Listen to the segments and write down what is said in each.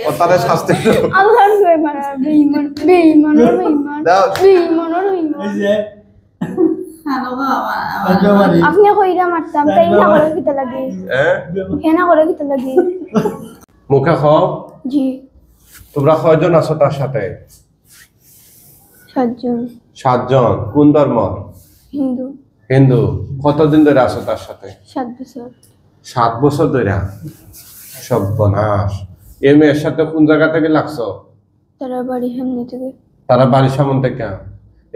ও তারে শাস্তি আল্লাহর ভয় মারা বেঈমান বেঈমান বেঈমান এই যে হ্যালো বাবা আপনি কইরা মারতাম তাই না করে কিতা লাগে হেনা করে কিতা লাগে মুখে খাও জি তোমরা কয়জন আছো তার সাথে 7 জন 7 জন কোন ধর্ম হিন্দু হিন্দু কতদিন ধরে আছো তার সাথে 7 বছর 7 বছর ধরে সর্বনাশ এই মেয়ের সাথে কোন জায়গা থেকে লাগছো তারা বাড়ি সামনে থেকে তারা বাড়ির সামনে থেকে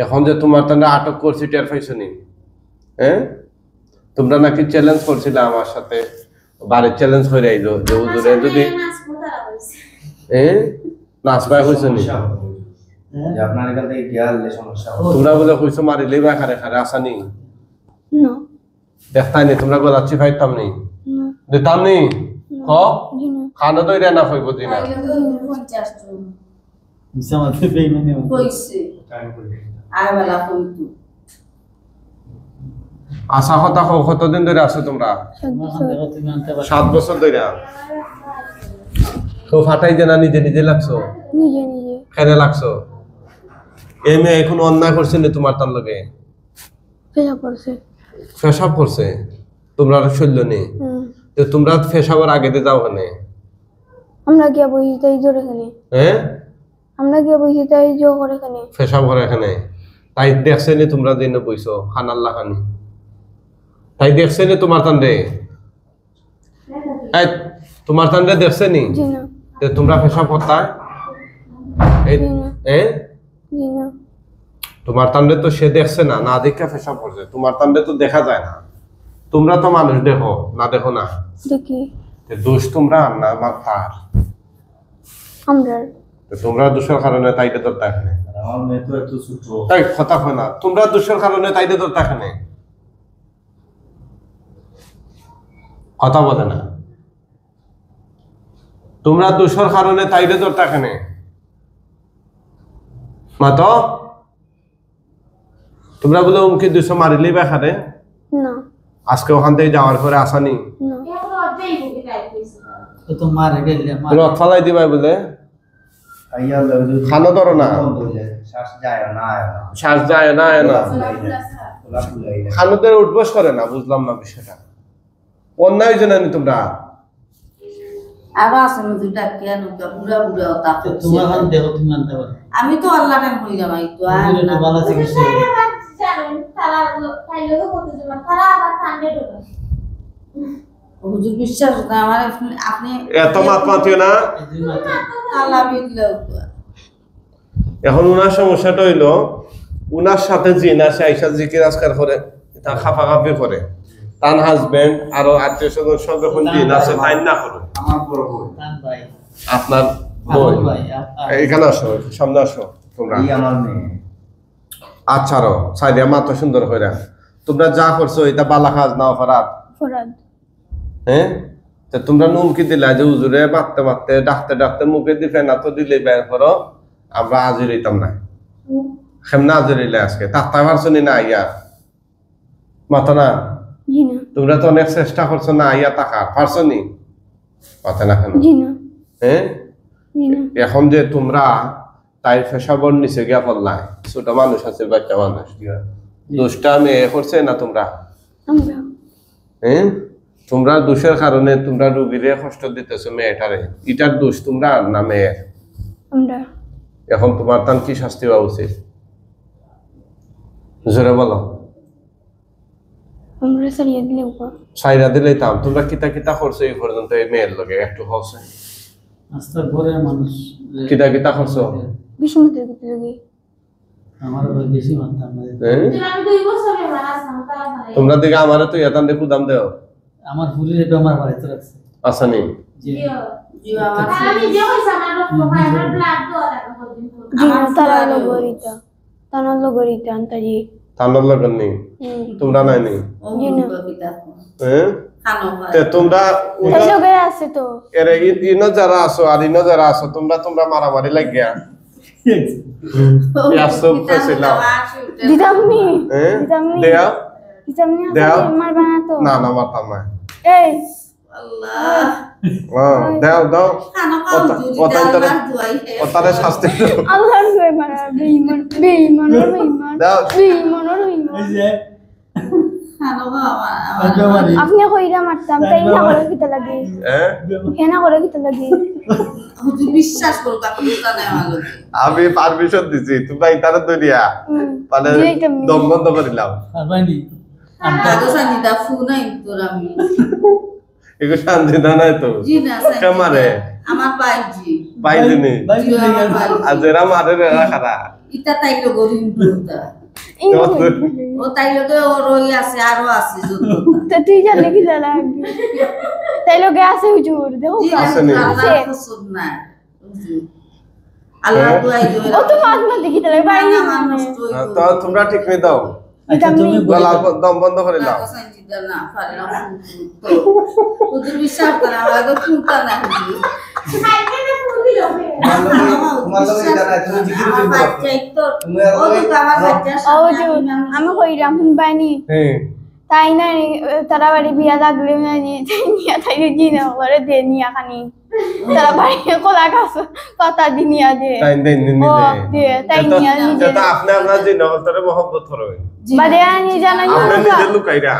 এখন যে তোমার তারা আটক করছি টের পাইছো নি হ্যাঁ তোমরা নাকি চ্যালেঞ্জ করছিলে আমার সাথে বাড়ির চ্যালেঞ্জ করে আইলো যে হুজুরে যদি নাচবাই হইছো নি যে আপনার এখান থেকে গেলে সমস্যা তোমরা বলে কইছো মারিলেই বা খারে খারে আসানি না দেখতাই নি তোমরা গলাচ্ছি পাইতাম নি দিতাম নি ক খানা দই রে না হইব দিনা 50 জন মিসামাতে বেঈমানি কইছে আইবালা কইতো আশা কথা কতদিন ধরে আছো তোমরা 7 বছর ধরে তো ফাটাই দেনা নিজে নিজে লাগছো নিজে নিজে কেন লাগছো এই মেয়ে এখন অন্যায় করছে না তোমার তার লগে পেশাব করছে তোমরা শৈল্য নেই তো তোমরা পেশাবের আগে দিয়ে যাও কেন আমরা গিয়া বসি তাই জোরে কেন হ্যাঁ আমরা গিয়া বসি তাই জো করে কেন পেশাব করে এখানে তাই দেখছে নি তোমরা দিন বইছো খানাল্লা খানি তাই দেখছে নি তোমার তান্ডে এই তোমার তান্ডে দেখছে নি জি না যে তোমরা পেশাব করতা জি না তোমার তান্ডে তো সে দেখছে না না দেখে পেশাব করছে তোমার তান্ডে তো দেখা যায় না তোমরা তো মানুষ দেখো না দেখো না দেখি দোষ তোমরা না আমার তার আমরা তোমরা দোষের কারণে তাইতে তোর তাখানে আমার মেয়ে তো একটু ছোট তাই কথা হয় না তোমরা দোষের কারণে তাইতে তোর তাখানে কথা বলে না তোমরা দোষের কারণে তাইতে তোর তাখানে মা তো তোমরা বলে উমকে 200 মারিলেই বা খারে না আজকে ওখান থেকে যাওয়ার পরে আসানি না তো মারে গেলে রথ ফালাই দিবাই বলে আইয়া লাগে খানো ধরো না শ্বাস যায় না শ্বাস যায় না না ওলা ফুলাই খানোদের উঠবস করে না বুঝলাম না বিষয়টা অন্যায় জানানি তোমরা আর আসলে দুইটা কেন বুড়া বুড়া তা তোমার হাত দেখো তুমি আনতে পারো আমি তো আল্লাহ টাইম হই যাবাই তো আর না ভালো চিকিৎসা জানেন তারা তাইলে তো করতে যাবেন তারা আবার ঠান্ডা ঢোকে হুজুর বিশ্বাস না আমার আপনি এত মাত মাতিও না আল্লাহ বিদলো এখন উনার সমস্যাটা হইলো উনার সাথে জিন আছে আইসা জিকির আজকার করে তা খাফাখাফি করে তার হাজবেন্ড আরো আত্মীয় স্বজন যখন জিন আছে তাই না করো আমার বড় ভাই তান ভাই আপনার বোন ভাই এখানে আসো সামনে আসো তোমরা এই আমার মেয়ে আচ্ছা রো সাইদিয়া মাত্র সুন্দর করে তোমরা যা করছো এটা বালা কাজ না অপরাধ ফরাদ হ্যাঁ তো তোমরা নুমকি দিলা যে হুজুরে মারতে মারতে ডাকতে ডাকতে মুখে দিবে না তো দিলে বের করো আমরা হাজির হইতাম না কেমন হাজির হইলে আজকে তাত্তা পারছো না ইয়া মাথা না জি না তোমরা তো অনেক চেষ্টা করছো না ইয়া টাকা পারছো নি মাথা না কেন জি না হ্যাঁ জি না এখন যে তোমরা তাই পেশাবর নিচে গিয়া পড়লাই ছোট মানুষ আছে বাচ্চা মানুষ দোষটা মেয়ে করছে না তোমরা আমরা হ্যাঁ তোমরা দোষের কারণে তোমরা রোগীরে কষ্ট দিতেছো মেয়েটারে এটার দোষ তোমরা না মেয়ের আমরা এখন তোমার তান কি শাস্তি হওয়া উচিত জোরে বলো আমরা সারিয়ে দিলে উপর সাইরা দিলেই তাম তোমরা কিতা কিতা করছো এই পর্যন্ত এই মেয়ের লগে একটু হচ্ছে আস্তার পরে মানুষ কিতা কিতা করছো বিষ্ণুদের করতে লাগি আমার বেশি মানতাম না আমি 2 বছরে মারা সামতা মানে তোমরা দিকে আমারে তো এতান দেখু দাম দেও আমার ফুলের বেমার বাড়িতে রাখছে আসানি জি জি আমার আমি যে হইছে আমার রক্ত ভাই আমার ব্লাড দেওয়া লাগে পর্যন্ত জি না তারা লগরিতা আন্তাজি তানোর লগন নেই তোমরা নাই নি জি না কবিতা হ্যাঁ খানো তে তোমরা তাই লগে আছে তো এর ইনো যারা আছো আর ইনো যারা আছো তোমরা মারামারি লাগিয়া ইয়াসব কইছিলাম দিদামনি হ্যাঁ দিদামনি দেয়া দিদামনি দেও। মার বানা তো না না মারতাম না এই আল্লাহ দাও দাও খানো খাও হুজুর আল্লাহর দোয়াই ওতারে শাস্তি দাও আল্লাহর দোয়া মারা বেঈমান বেঈমানের বেঈমান দাও বেঈমানের বেঈমান এই যে খানো খাও আপনি কইরা মারতাম তাই না করে কিতা লাগে হ্যাঁ হেনা করে কিতা লাগে হুজুর বিশ্বাস করো আপনি তা নাই আমার লগে আমি পারমিশন দিছি তোমরা ইতারে দইয়া মানে দম বন্ধ করিলাম আর বাইনি দাদু সানিদা ফুনাই তোর আমি এগো শান্তি দানাই তো জি না কামারে আমার বাইজি বাইদিনি জি আমার বাইজি আজ এরা মারে রেরা খারা ইটা তাই লোক রিমপুরটা ও তাই লোকে ও রই আছে আরো আছে যতটা তো তুই জানলে কি লাগে তাই লোকে আছে হুজুর দেখো জি আছে নি? আল্লাহ কসম না হুজুর আল্লাহ দোয়াই দোয়াই ও তো মাছ মারতে কিতা লাগে বাইরে না মানুষ দোয়াই তো তোমরা ঠিক নেই দাও আচ্ছা তুমি গলা দম বন্ধ করে দাও না পারলাম হুজুর বিশ্বাস করে আমাকে ফুলটা না হুজুর খাইতে না ফুলি লোকে তোমার লগে জানা তুমি জিকির আমার করবে বাচ্চাই তো তুমি আর ও তো আমার বাচ্চা ও হুজুর আমি কইরাম হুন বাইনি হ্যাঁ তাই না তারা বাড়ি বিয়া লাগলে মানে নিয়া তাই দিনা করে দে নিয়া খানি তারা বাড়ি কলা গাছ পাতা দি নিয়া দে তাই দেন নি ও দে তাই নিয়া নিজে যেটা আপনি আপনার যে নগরে মোহব্বত করবে বাদে আনি জানা আপনি নিজে লুকাইরা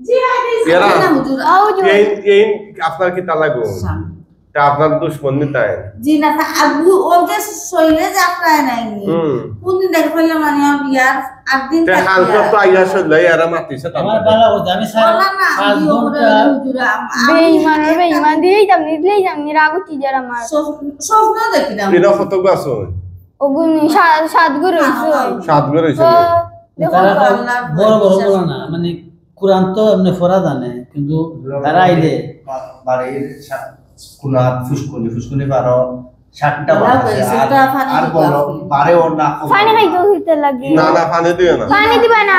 জি আইছে এরা হুজুর ও হুজুর এই এই আপনার কি তা লাগো তা আপনার দুশ্মন নি তাই জি না আবু ওদের শৈলে যাত্রায় নাইনি কোন দিন দেখ কইলাম মানে বিয়ার 8 দিন তে হাল তো আইয়া সলে এরা মাতিছে আমার তারপর বালা করতে আমি বলা না 5 ঘন্টা বেঈমান বেঈমান দিই যামনি রাগুতি যার আমার স্বপ্ন দেখি না এরা কত গাছ ওগুন সাত গুরু হইছে সাত করে হইছে দেখো তারা তো বড় বড় বলা না মানে কোরআন তো এমনি পড়া জানে কিন্তু তারা আইলে বাড়ির কোনা ফুসকুনি পারো 60টা ওরা বাড়ি কইছে, আছে, ওটা পানি আর দিবা। বলো বারেও না পানি খাইতে হইতে লাগে না না পানি দিও না পানি দিবা না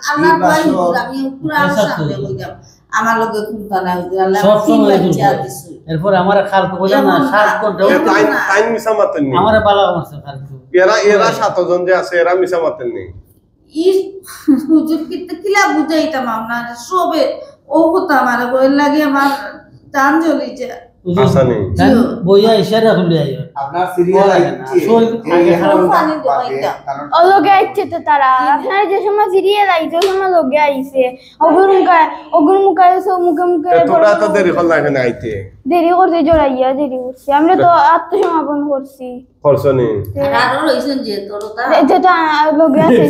আল্লাহ দোয়াই হুজুর আমি কুরআন সামনে কইলাম আমার লগে খুনতা না হুজুর আল্লাহ সব তিন সময় বাচ্চা দুর্বল। দিছে এরপর আমার খাল তো কইলাম না 7 ঘন্টা এ তাই তাই মিছা মাতেন নি আমার বালা করছে খাল তো এরা সাতজন যে আছে এরা মিছা মাতেন নি ই হুজুর কিলা বুঝাইতাম আপনার সবে ও কথা আমার বই লাগে আমার টান জ্বলি যায় আসানি বইয়া ইশারা হলে আইও আপনার সিরিয়াল আইছে শোল আগে খারাপ পানি দেওয়াইতাম কারণ ও লোকে আইছে তো তারা আপনারা যে সময় সিরিয়াল আইছে ওই সময় লোকে আইছে ওগুর মুখে সব মুখে মুখে তোমরা তো দেরি করলা এখানে আইতে দেরি করতে জড়াইয়া দেরি করছি আমরা তো আত্মসমাপন করছি করছনি আরো রইছেন যে তোরটা যেটা লোকে আছে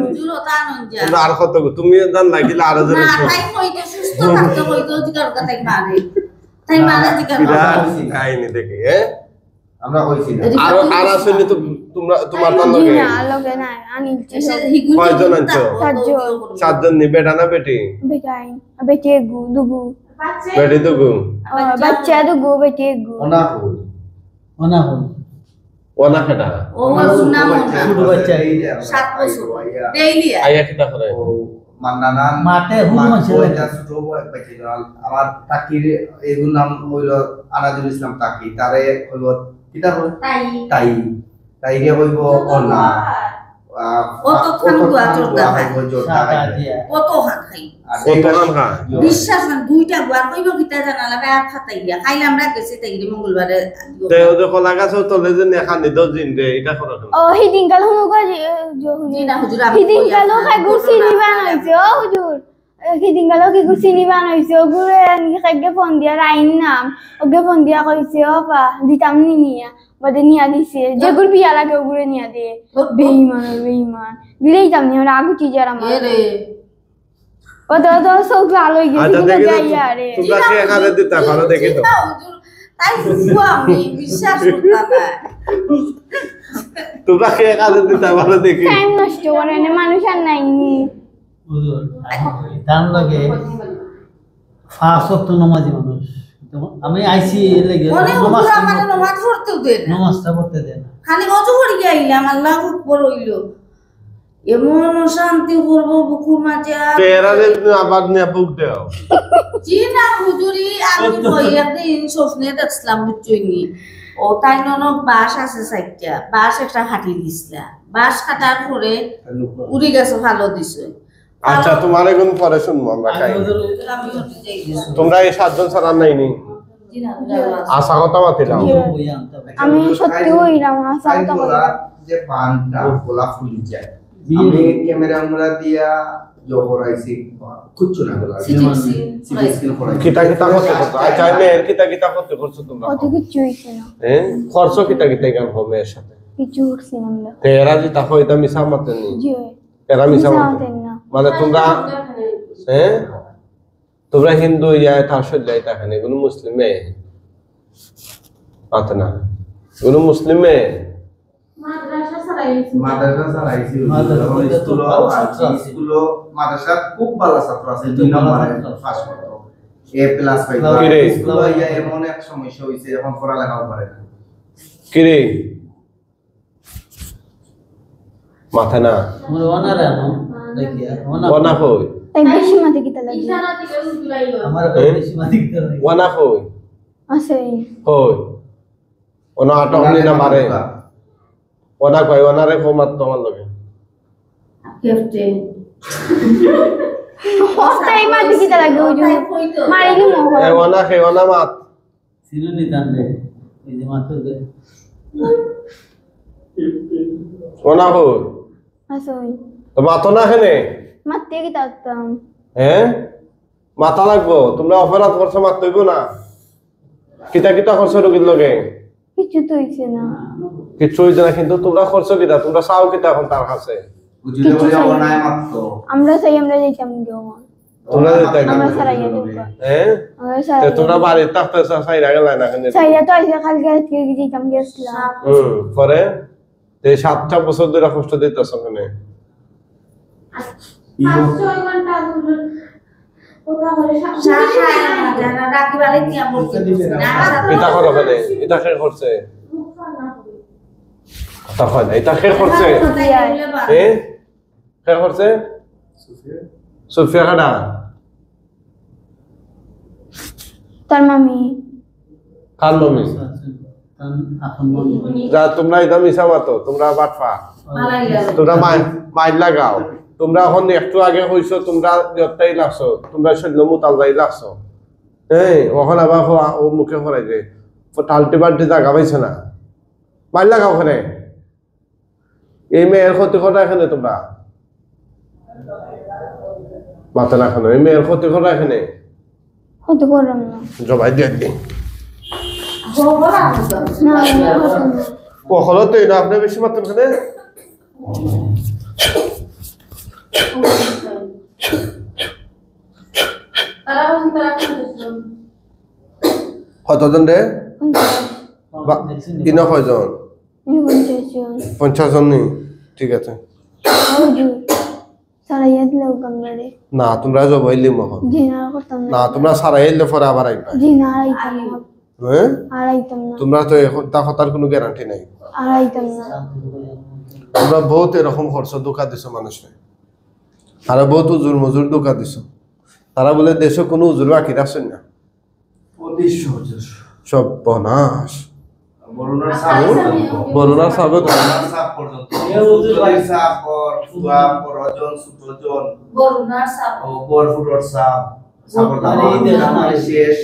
হুজুর ওটা আনন যা তোমরা আর কত তুমি জান লাগিলে আর জন না তাই কইতে সুস্থ থাকতে কইতে জিকার কথা মারে তাই মারা জিকার বিরাট কাহিনী দেখি হ্যাঁ আমরা কইছি না আর আসলে তো তোমরা তোমার তার জি লগে না লোকে না আনিছি কয়জন আনছো? সাতজন নি বেটা না বেটি বেটাই বেটে গু দুগু বাচ্চা বেটি তো গু বাচ্চা দুগু বেটে গু ওনা কই ওনা হল ওনা কেটা ও সুনা মনা ছোট বাচ্চা 7 বছর ডেইলি আইয়া কিটা করে ও মান্নানান মাঠে হুজুর মানুষের ওইটা ছোট বাচ্চা আমার তাকির এগুলো নাম হইল আনাজুল ইসলাম তাকি তারে হইব কিটা হল তাই তাইরে হইব ওনা কতক্ষণ গুয়া জোরদা খায়। সাদা দিয়া কত হাত খাই কত নাম খা বিশ্বাস না দুইটা গুয়া কইব কিতা জানালা বেয়া খাতাই দিয়া খাইলে আমরা গেছি তাই মঙ্গলবারে তে ওদের কলা গাছ তলে যে নেখান নি 10 দিন রে এটা করো ও হিদিন কাল হুনুকা যে জি না হুজুর আমি হিদিন কাল খাই গুছি নিবান হইছে ও হুজুর হিদিন কাল কি গুছি নিবান হইছে ওগুরে খাইগে ফোন দিয়া রাইন নাম ওগে ফোন দিয়া কইছে ও পা দিতাম নি নিয়া বাদে নিয়া দিছে যে গুর বিয়া লাগে ওগুরে নিয়া দে বেঈমান দিলেই তাম নি আমরা আগুতি যারা আমার এরে ও তো সব লাল হই গেছে আচ্ছা দেখি গাইয়া রে তোমরা কি এখানে দিতে ভালো দেখি তো না হুজুর তাই বুঝবো আমি বিশ্বাস করতাম না তোমরা কি এখানে দিতে ভালো দেখি টাইম নষ্ট করে না মানুষ আর নাইনি হুজুর তার লগে 5 ওয়াক্ত নামাজি মানুষ তো আমি আইছি এর লাগি মনে হুজুর আমার নামাজ পড়তে দেন নামাজটা পড়তে দেন খালি অজু করে আইলাম আল্লাহ আকবার হইল এমন শান্তি করবো বুকুর মাঝে তে এরা যে আবার নিয়ে বুক দাও জি না হুজুরি আমি কই একদিন স্বপ্নে দেখছিলাম বুঝছইনি ও তাই ননক বাস আছে সাইডটা বাস একটা হাঁটি দিছিলা বাস কাটার পরে উড়ি গেছে ভালো দিছে আচ্ছা তোমার এখন পরে শুনবো আমরা খাই আমি হতে যাই তোমরা এই 7 জন ছাড়া নাই নি আশা কথা মাতিলাম আমি সত্যি হইলাম আশা তাই কথা বলা যে পানটা গোলা ফুলি যায় আমি ক্যামেরা আমরা দিয়া জহরাইছি কুচ্ছু না গোলা সিটি স্ক্রিন করাইছি কিতা কিতা করতে করছো আচ্ছা মেয়ের কিতা করতে করছো তোমরা কত কিছু হইছে না হ্যাঁ খরচ কিতা গান হবে মেয়ের সাথে কিছু হচ্ছে না আমরা তে এরা যে তাকো এটা মিছা মাতে নি জি এরা মিছা মাতে মিশাতেন না মানে তোমরা হ্যাঁ তোমরা হিন্দু ইয়া তাসল লাই তাখানে কোন মুসলিম মেয়ে পাত না কোন মুসলিম মেয়ে মাদ্রাসা ছাড়াই মাদ্রাসা চালাইছি স্কুল মাদ্রাসা খুব ভালো ছাত্র আছে খুব 2 ভালো নম্বরে ছাত্র। পাস করতো A+ পাইতো কিরে? স্কুল ইয়া এমন এক সমস্যা হইছে এখন পড়ালেখাও পারে না কি রে মাথা না আমার ওনার আনো দেখিয়া ওনা কই তাই বেশি মাতে কিতা লাগে ইশারা থেকে উজুরাইলো আমার বেশি মাদিক ধরে ওনা কই আছে কই ওনা আটক নি না মারে ওনা কই ওনারে ফমাত তোমার লগে কেফটে হস্তাই মাতে কিতা লাগে ওই যে মারিলি মোহ এ ওনা মাত সিরুনি তান্ডে এই যে মাথা দে ওনা কই আছে ওই তো মাতো না খেনে মাতে কিতা করতাম হ্যাঁ মাথা লাগবো তোমরা অপরাধ করছো মাত হইব না কিতা কিতা করছো রোগীর লগে কিছু তো হইছে না কিছু হইছে না কিন্তু তোমরা করছো কিতা তোমরা চাও কিতা এখন তার কাছে বুঝলে বলে অনায় মাত্র আমরা যাইতাম গো তোমরা যেতে আমরা সারাইয়া দেব হ্যাঁ আমরা তো সারাইয়া তোমরা বাড়িতে থাকতে চাইরা গেল না কেন সাইয়া তো আইসা কালকে আজকে যাইতাম গেছিলাম পরে এই 7টা বছর ধরে কষ্ট দিতেছ কেন 6 ঘন্টা উজুর ওরা করে যারা রাখি বালে কি আমরা এটা করো কেন এটা কে করছে তখন এটা কে করছে এ কে করছে সুফিয়া কাটা তার মামি কার মমি এখন মনে যা তোমরা এটা মিশা মাতো তোমরা বাটফা মালাইলা তোমরা মাইল লাগাও তোমরা এখন একটু আগে হইছো তোমরা যতটাই লাগছো তোমরা শৈল মুতাল যাই লাগছো এই ওখানে আবার ও মুখে ফরাই যে টাল্টি বাল্টি জায়গা পাইছে না মাইল লাগাও ওখানে এই মেয়ের ক্ষতি করা এখানে তোমরা মাথা না খানো এই মেয়ের ক্ষতি করা এখানে হতে পারলাম না জবাই দিয়ে দিন গোবরা না কখনো তো না আপনি বেশি মাত্র এখানে তারা বসে তারা করতেছিল কতজন রে কিনা কয়জন 50 জন নি ঠিক আছে সারাইয়া দিলেও গঙ্গারে না তোমরা জবাইলি মহ জিনা করতাম না তোমরা সারা এলে পরে আবার আইবা জিনা আড়াইতাম না হ্যাঁ আড়াইতাম না তোমরা তো এখন তা কথার কোনো গ্যারান্টি নাই আড়াইতাম না তোমরা বহুত এরকম খরচ ধোকা দিছো মানুষকে আর বহুত উজুর মজুর ধোকা দিছো তারা বলে দেশে কোনো উজুর বাকি রাখছেন না সব বনাস বরুণার সাপ বরুণার সাবে তো বরুণার সাপ পর্যন্ত সাপ পর ফুয়া পরজন সুতজন গরুনার সাপ ও বরফুটর সাপ সাপর আরে এই দেখো না, শেষ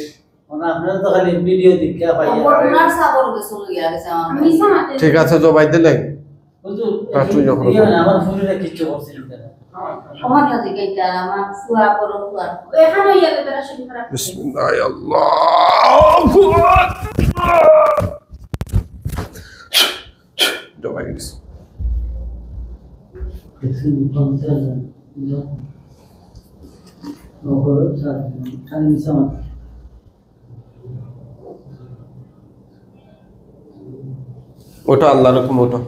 ওনা আপনারা তো খালি ভিডিও দেখা পাইয়া গরুনার সাপর গেছিল গিয়া গেছে আমার মিশা মাতে ঠিক আছে জবাই দিলেন হুজুর কাটুই যখন আমার ফোনে কিছু করছিল না আমার কাছে গেইতা আমার ফুয়া পর ফুয়া এখানে ইয়ালে তারা শুরু করা বিসমিল্লাহ আল্লাহু আকবার জবাই দিস কিছু পঞ্চাশ ওপর খালি মিশামত ওটা আল্লাহর হুকুম ওটা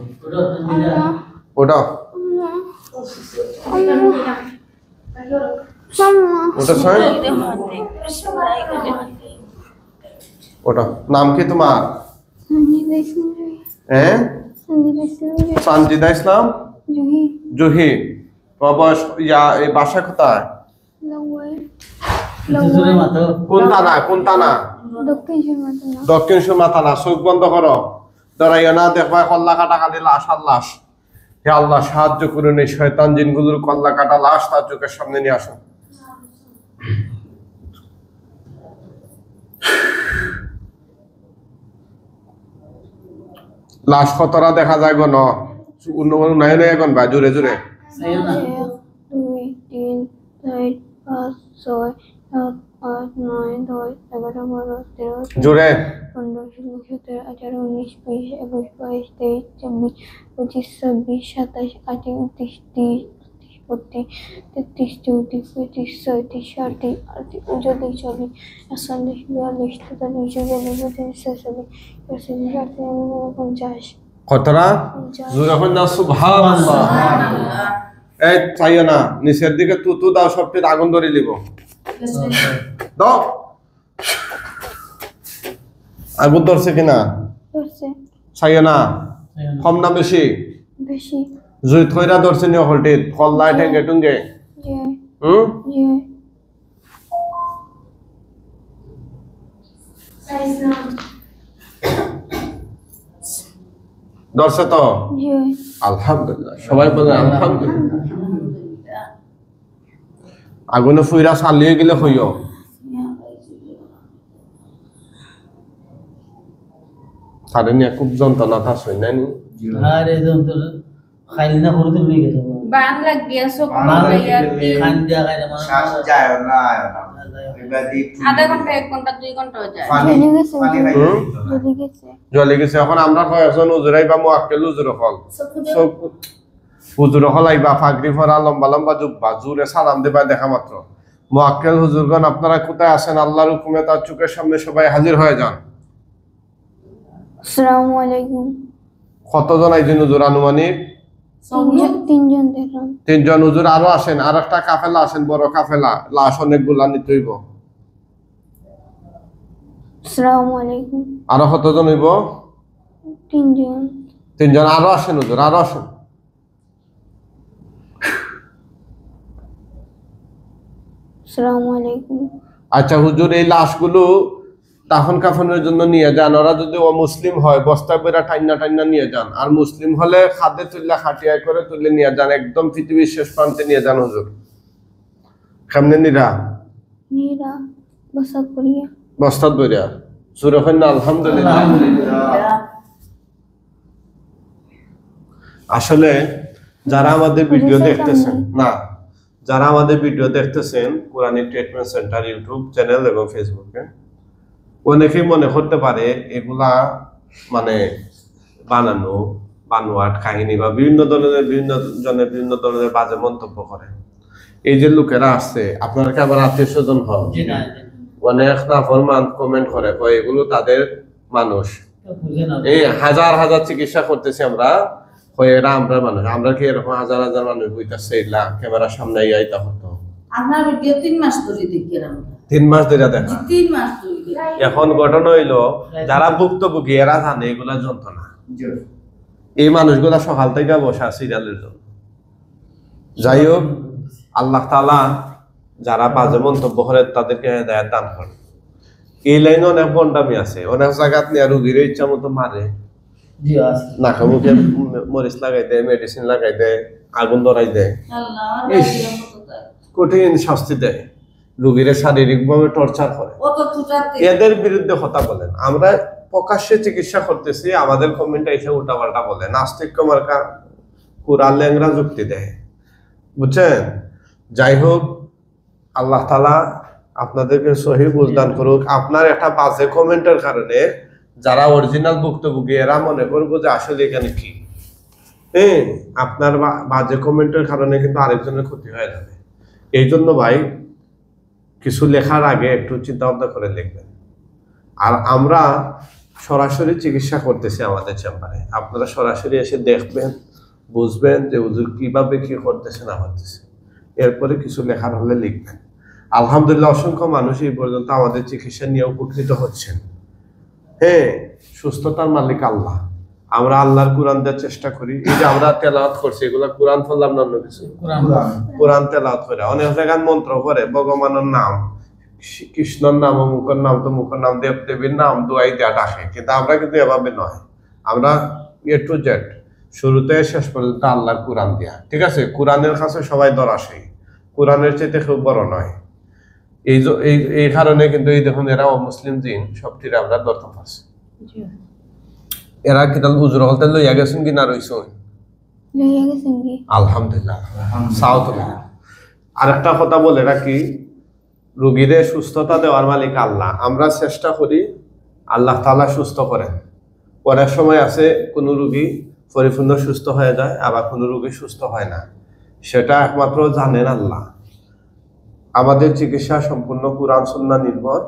ওটা ওটা ছয় ওটা নাম কি তোমার হ্যাঁ সঞ্জিদা ইসলাম জুহি তোমার ইয়া এই বাসা কোথায় জোরে মাথা কোন থানা দক্ষিণ সুরমা থানা চোখ বন্ধ করো ডরাইও না দেখবা কল্লা কাটা কালি লাশ আর লাশ হে আল্লাহ সাহায্য করুন, এই শয়তান জিনগুলোর কল্লা কাটা লাশ তার চোখের সামনে নিয়ে আসুন। লাশ কতরা দেখা যায় গণ নাই নাই এখন ভাই জোরে জোরে। 1 2 3 4 5 6 7 8 9 10 11 12 13 জোরে 15 16 17 18 19 20 21 22 23 24 25 26 27 28 29 30 31 32 33 34 35 36 38 39 40 41 42 কতরা জোরে এখন না সুবহানাল্লাহ। এই চাইও না নিচের দিকে তু দাও, সবটি আগুন ধরে নিব দাও। আগুন ধরছে কিনা চাইও না, কম না বেশি? বেশি। জুই থইরা ধরছে নি হলটি কল্লা ঠেঙ্গে টুঙ্গে? ধরছে তো? আলহামদুলিল্লাহ, সবাই বলে আলহামদুলিল্লাহ। আগুনে ফুইরা চালিয়ে গেলে হইও। তারে নিয়ে খুব যন্ত্রণা থাকছে না নি? আরে যন্তর খাইলি না করে তুমি গেছো বান লাগ গিয়া সব না লাইয়া খান দিয়া খাইলে শ্বাস যায় না এবার দি আধা ঘন্টা 1 ঘন্টা 2 ঘন্টা হয়ে যায়। পানি পানি খাইতে জ্বলে গেছে। জ্বলে গেছে। এখন আমরা কয়েকজন উজুরাই বা মুআক্কেল উজুর হল সব হুজুর হলাইবা ফাগরি ফরা লম্বা লম্বা জুব্বা জুরে সালাম দেবা দেখা মাত্র। মুআক্কেল হুজুরগণ আপনারা কোথায় আছেন? আল্লাহর হুকুমে তার চোখের সামনে সবাই হাজির হয়ে যান। আসসালামু আলাইকুম। কতজন আইছেন হুজুর আনুমানিক? তিনজন দেখলাম। 3 জন হুজুর আরো আসেন, আর একটা কাফেলা আসেন, বড় কাফেলা, লাশ অনেকগুলা নিতে হইব। আসসালামু আলাইকুম। আরো কতজন হইব? 3 জন। 3 জন আরো আসেন হুজুর, আরো আসেন। আসসালামু আলাইকুম। আচ্ছা হুজুর, এই লাশগুলো দাফন কাফনের জন্য নিয়ে যান। ওরা যদি অমুসলিম হয় বস্তা বেরা টাইনা টাইনা নিয়ে যান, আর মুসলিম হলে খাদে তুললে খাটিয়া করে তুলে নিয়ে যান, একদম পৃথিবীর শেষ প্রান্তে নিয়ে যান হুজুর। কেমনে নিরা? নীরা বসা করিয়া। বস্তাত বইরা সুরে হন না আলহামদুলিল্লাহ। আসলে যারা আমাদের ভিডিও দেখতেছেন না, যারা আমাদের ভিডিও দেখতেছেন Quranic treatment centre YouTube channel এবং ফেসবুকে, অনেকেই মনে করতে পারে এগুলা মানে বানানো বানোয়াট কাহিনী বা বিভিন্ন ধরনের বাজে মন্তব্য করে। এই যে লোকেরা আসছে, আপনার কি আবার আত্মীয় স্বজন হন, অনেক নাফরমান কমেন্ট করে এগুলো তাদের মানুষ, এই হাজার হাজার চিকিৎসা করতেছি আমরা, এরা আমরা মানুষ, আমরা কি এরকম হাজার হাজার মানুষ বইতেছে ক্যামেরার সামনে আইতা হতো? আপনার ভিডিও 3 মাস ধরে দেখি আমরা। 3 মাস ধরে দেখা। 3 মাস ধরে। এখন ঘটনা হইলো যারা ভুক্তভোগী এরা জানে এগুলা যন্ত্রণা। এই মানুষগুলা সকাল থেকে বসা সিরিয়ালের জন্য। যাই হোক, আল্লাহ তাআলা যারা বাজে মন্তব্য করে তাদেরকে হেদায়েত দান করেন। এই লাইনে অনেক বন্ডামি আছে, অনেক জায়গাত নিয়ে রোগীর ইচ্ছা মতো মারে, নাকে মুখে মরিচ লাগাই দেয়, মেডিসিন লাগাই দেয়, আগুন ধরাই দেয়, কঠিন শাস্তি দেয়, রোগীর শারীরিকভাবে টর্চার করে। এদের বিরুদ্ধে কথা বলেন। আমরা প্রকাশ্যে চিকিৎসা করতেছি, আমাদের কমেন্টে এসে উল্টাপাল্টা বলে, নাস্তিক্য মার্কা কুরআন ল্যাংরা যুক্তি দেয়, বুঝছেন? যাই হোক, আল্লাহ তাআলা আপনাদেরকে সহিহ বুঝদান করুক। আপনার একটা বাজে কমেন্টের কারণে যারা অরিজিনাল ভুক্তভোগী এরা মনে করবো যে আসলে এখানে কি, হ্যাঁ, আপনার বাজে কমেন্টের কারণে কিন্তু আরেকজনের ক্ষতি হয়ে যাবে। এই জন্য ভাই কিছু লেখার আগে একটু চিন্তা ভাবনা করে লিখবেন। আর আমরা সরাসরি চিকিৎসা করতেছি আমাদের চেম্বারে, আপনারা সরাসরি এসে দেখবেন, বুঝবেন যে হুজুর কিভাবে কি করতেছে না করতেছে, এরপরে কিছু লেখার হলে লিখবেন। আলহামদুলিল্লাহ, অসংখ্য মানুষ এই পর্যন্ত আমাদের চিকিৎসা নিয়ে উপকৃত হচ্ছেন। হ্যাঁ, সুস্থতার মালিক আল্লাহ। আমরা আল্লাহর কোরআন দেওয়ার চেষ্টা করি। এই যে আমরা তেলাওয়াত করছি, এগুলা কোরআন পড়লাম না, অন্য কিছু কোরআন তেলাওয়াত করে। অনেক জায়গায় মন্ত্র করে ভগবানের নাম, কৃষ্ণর নাম, অমুকের নাম, তমুকের নাম, দেব দেবীর নাম দোয়াই দেয়া ডাকে, কিন্তু আমরা কিন্তু এভাবে নয়। আমরা A to Z শুরুতে শেষ পর্যন্ত আল্লাহর কোরআন দিয়া, ঠিক আছে? কোরআনের কাছে সবাই দরাসী, কোরআনের চাইতে খুব বড় নয়। এই কারণে কিন্তু এই দেখুন এরা অমুসলিম জিন সবটিরে আমরা ধরতে পারছি। এরা কিতাল উজুর হলতে লইয়া গেছেন কি না রইছেন? লইয়া গেছেন কি? আলহামদুলিল্লাহ। সাউথ আরেকটা কথা বলে রাখি, রোগীদের সুস্থতা দেওয়ার মালিক আল্লাহ। আমরা চেষ্টা করি আল্লাহ তাআলা সুস্থ করেন। অনেক সময় আছে কোনো রোগী পরিপূর্ণ সুস্থ হয়ে যায়, আবার কোনো রোগী সুস্থ হয় না, সেটা একমাত্র জানেন আল্লাহ। আমাদের চিকিৎসা সম্পূর্ণ কোরআন সুন্নাহ নির্ভর।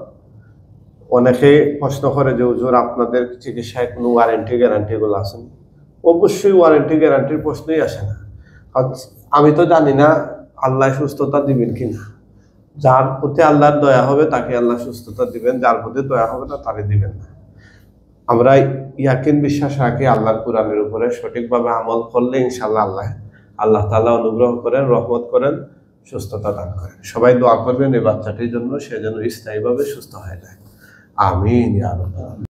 অনেকে প্রশ্ন করে যে হুজুর আপনাদের চিকিৎসায় কোনো ওয়ারেন্টি গ্যারান্টি গুলো আছে? অবশ্যই ওয়ারেন্টি গ্যারান্টির প্রশ্নই আসে না। আমি তো জানি না আল্লাহ সুস্থতা দিবেন কিনা। যার প্রতি আল্লাহর দয়া হবে তাকে আল্লাহ সুস্থতা দিবেন, যার প্রতি দয়া হবে না তাকে দিবেন না। আমরা ইয়াকিন বিশ্বাস রাখি আল্লাহর কোরআনের উপরে, সঠিকভাবে আমল করলে ইনশাআল্লাহ আল্লাহ তাআলা অনুগ্রহ করেন, রহমত করেন, সুস্থতা দান করেন। সবাই দোয়া করবেন এই বাচ্চাটির জন্য, সে যেন স্থায়ীভাবে সুস্থ হয়ে যায়। আমিন ইয়া রাব্বাল আলামিন।